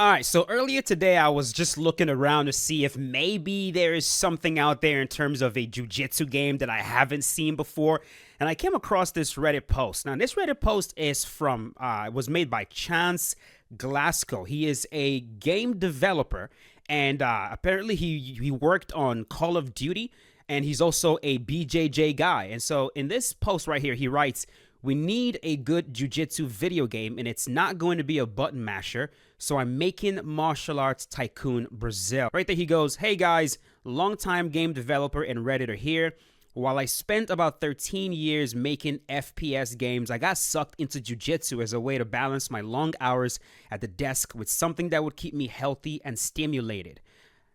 All right, so earlier today I was just looking around to see if maybe there is something out there in terms of a jiu-jitsu game that I haven't seen before, and I came across this Reddit post. Now, this Reddit post is from it was made by Chance Glasgow. He is a game developer, and apparently he worked on Call of Duty, and he's also a BJJ guy. And so in this post right here, he writes, "We need a good jiu-jitsu video game, and it's not going to be a button masher, so I'm making Martial Arts Tycoon Brazil." Right there he goes, "Hey guys, longtime game developer and Redditor here. While I spent about 13 years making FPS games, I got sucked into jiu-jitsu as a way to balance my long hours at the desk with something that would keep me healthy and stimulated.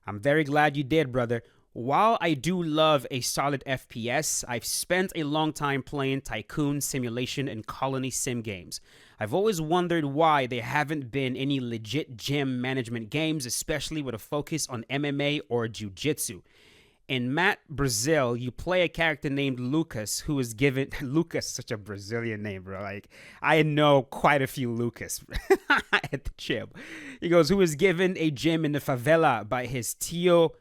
I'm very glad you did, brother. While I do love a solid FPS, I've spent a long time playing tycoon, simulation, and colony sim games. I've always wondered why there haven't been any legit gym management games, especially with a focus on MMA or jiu-jitsu. In Mat Brazil, you play a character named Lucas who is given... Lucas, such a Brazilian name, bro. Like, I know quite a few Lucas at the gym. He goes, who is given a gym in the favela by his tio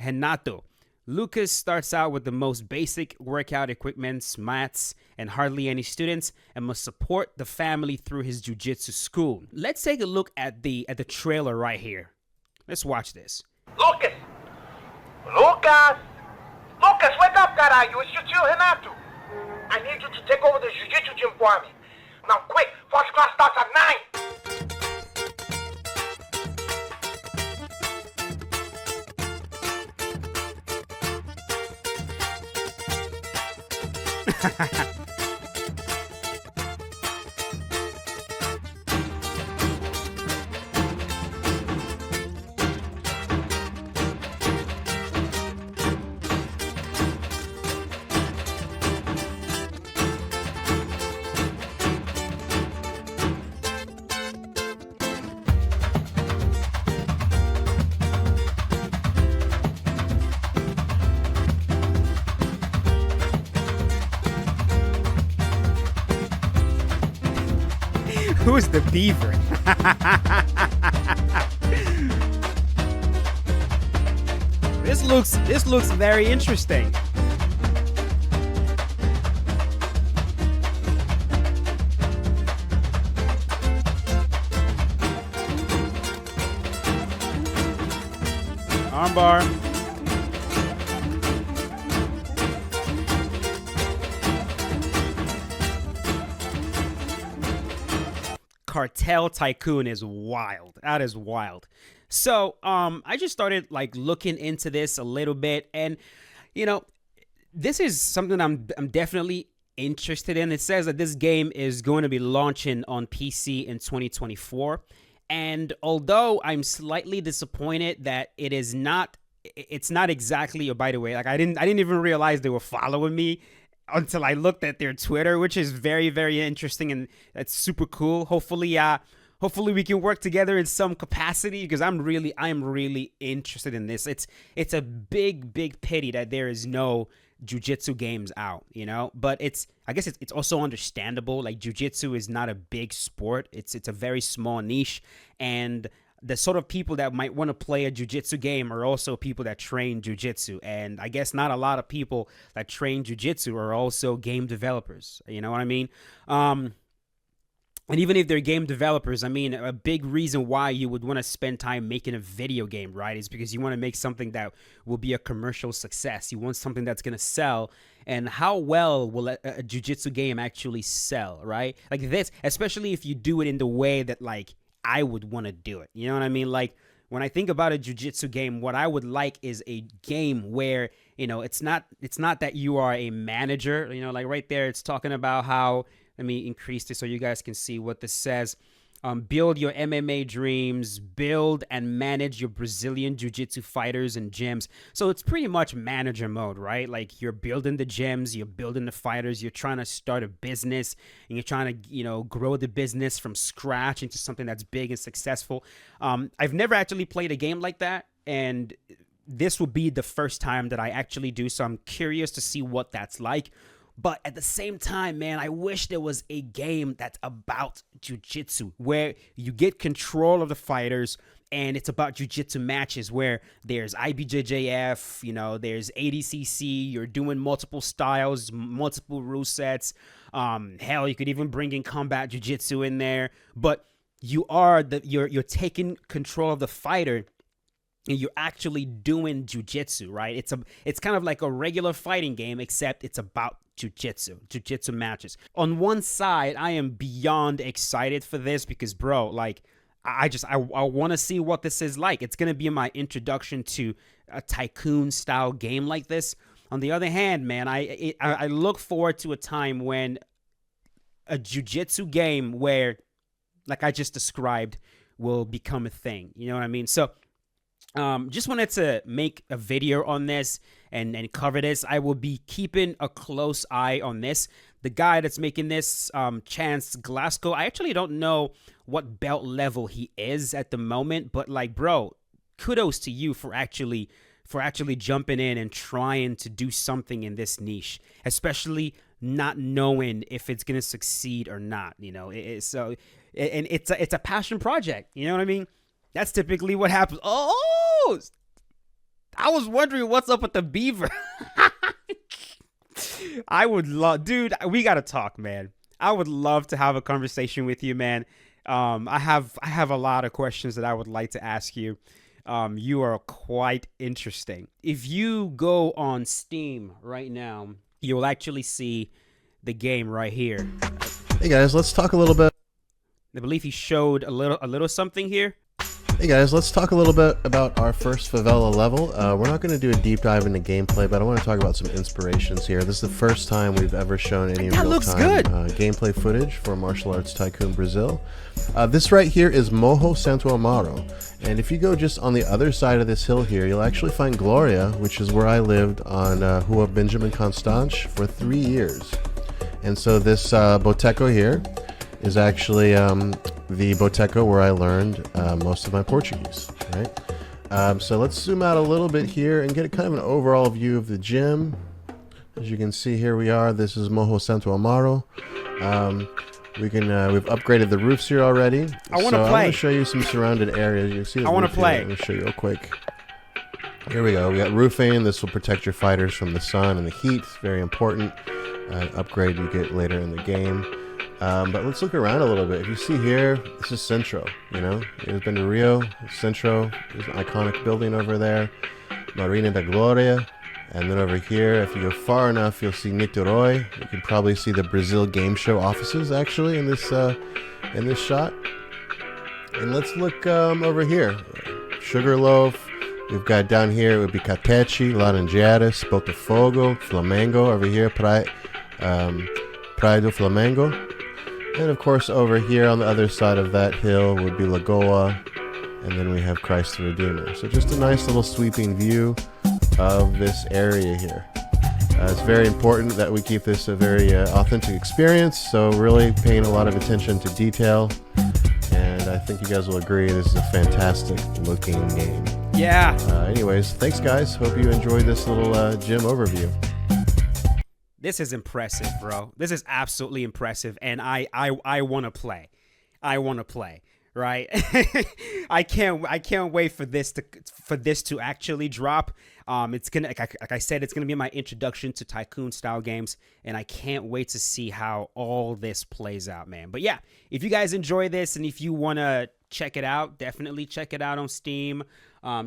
Renato. Lucas starts out with the most basic workout equipment, mats, and hardly any students, and must support the family through his jiu-jitsu school." Let's take a look at the trailer right here. Let's watch this. Lucas! Lucas! Lucas, wake up, caralho! It's your tio Renato! I need you to take over the jiu-jitsu gym for me. Now quick, first class starts at 9! Who's the beaver? This looks very interesting. Armbar. Cartel Tycoon is wild. That is wild. So, I just started like looking into this a little bit, and you know, this is something I'm definitely interested in. It says that this game is going to be launching on PC in 2024, and although I'm slightly disappointed that it's not exactly. Oh, by the way, like I didn't even realize they were following me until I looked at their Twitter, which is very, very interesting, and that's super cool. Hopefully we can work together in some capacity, because I'm really interested in this. It's a big pity that there is no jiu-jitsu games out, you know, but I guess it's also understandable. Like, jiu-jitsu is not a big sport. It's a very small niche, and the sort of people that might want to play a jiu-jitsu game are also people that train jiu-jitsu. And I guess not a lot of people that train jiu-jitsu are also game developers. You know what I mean? And even if they're game developers, I mean, a big reason why you would want to spend time making a video game, right, is because you want to make something that will be a commercial success. You want something that's going to sell. And how well will a jiu-jitsu game actually sell, right? Like this, especially if you do it in the way that, like, I would want to do it. You know what I mean? Like, when I think about a jiu-jitsu game, what I would like is a game where, you know, it's not that you are a manager. You know, like right there, it's talking about how, let me increase this so you guys can see what this says. Build your MMA dreams, build and manage your Brazilian jiu-jitsu fighters and gyms. So it's pretty much manager mode, right? Like, you're building the gyms, you're building the fighters, you're trying to start a business, and you're trying to, you know, grow the business from scratch into something that's big and successful. I've never actually played a game like that, and this will be the first time that I actually do, so I'm curious to see what that's like. But at the same time, man, I wish there was a game that's about jujitsu where you get control of the fighters and it's about jujitsu matches where there's IBJJF, there's ADCC, you're doing multiple styles, multiple rule sets. Hell, you could even bring in combat jujitsu in there, but you're taking control of the fighter and you're actually doing jujitsu, right? It's kind of like a regular fighting game, except it's about jujitsu matches. On one side, I am beyond excited for this because, bro, like, I want to see what this is like. It's gonna be my introduction to a tycoon style game like this. On the other hand, man, I look forward to a time when a jujitsu game where, like I just described, will become a thing. You know what I mean? So, just wanted to make a video on this and cover this. I will be keeping a close eye on this. The guy that's making this, Chance Glasgow, I actually don't know what belt level he is at the moment, but like, bro, kudos to you for actually jumping in and trying to do something in this niche, especially not knowing if it's gonna succeed or not. It's a passion project. You know what I mean? That's typically what happens. Oh, I was wondering what's up with the beaver. I would love, dude, we got to talk, man. I would love to have a conversation with you, man. I have a lot of questions that I would like to ask you. You are quite interesting. If you go on Steam right now, you'll actually see the game right here. Hey guys, let's talk a little bit. I believe he showed a little something here. Hey guys, let's talk a little bit about our first favela level. We're not going to do a deep dive into gameplay, but I want to talk about some inspirations here. This is the first time we've ever shown any real-time gameplay footage for Martial Arts Tycoon Brazil. This right here is Morro Santo Amaro, and if you go just on the other side of this hill here, you'll actually find Gloria, which is where I lived on Rua Benjamin Constante for 3 years. And so this boteco here is actually the boteco where I learned most of my Portuguese, right? So let's zoom out a little bit here and get a kind of an overall view of the gym. As you can see, here we are. This is Morro Santo Amaro. We've upgraded the roofs here already. I want to play. I want to show you some surrounded areas. You see the I want to play. Let me show you real quick. Here we go. We got roofing. This will protect your fighters from the sun and the heat. It's very important. Upgrade you get later in the game. But let's look around a little bit. If you see here, this is Centro. You've been to Rio. Centro is an iconic building over there. Marina da Gloria. And then over here, if you go far enough, you'll see Niterói. You can probably see the Brazil Game Show offices actually in this shot. And let's look over here. Sugarloaf. We've got down here, it would be Catete, Laranjeiras, Botafogo, Flamengo over here, Praia do Flamengo. And of course over here on the other side of that hill would be Lagoa, and then we have Christ the Redeemer. So just a nice little sweeping view of this area here. It's very important that we keep this a very authentic experience, so really paying a lot of attention to detail, and I think you guys will agree this is a fantastic looking game. Yeah. Anyways, thanks guys. Hope you enjoyed this little gym overview. This is impressive, bro. This is absolutely impressive, and I want to play. I want to play, right? I can't wait for this to actually drop. It's gonna, like I said, it's gonna be my introduction to tycoon style games, and I can't wait to see how all this plays out, man. But yeah, if you guys enjoy this and if you wanna check it out, definitely check it out on Steam.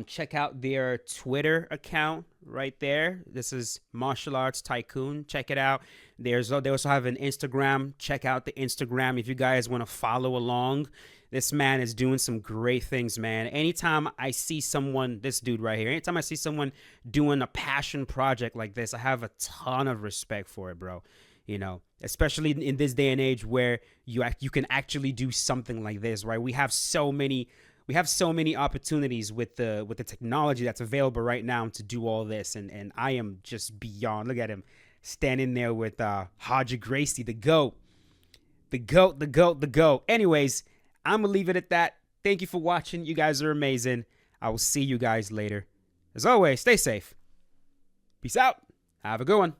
Check out their Twitter account right there. This is Martial Arts Tycoon. Check it out. They also have an Instagram. Check out the Instagram if you guys want to follow along. This man is doing some great things, man. Anytime I see someone, this dude right here, anytime I see someone doing a passion project like this, I have a ton of respect for it, bro. Especially in this day and age where you can actually do something like this, right? We have so many opportunities with the technology that's available right now to do all this, and I am just beyond. Look at him standing there with Haji Gracie, the GOAT. Anyways, I'm gonna leave it at that. Thank you for watching. You guys are amazing. I will see you guys later. As always, stay safe. Peace out. Have a good one.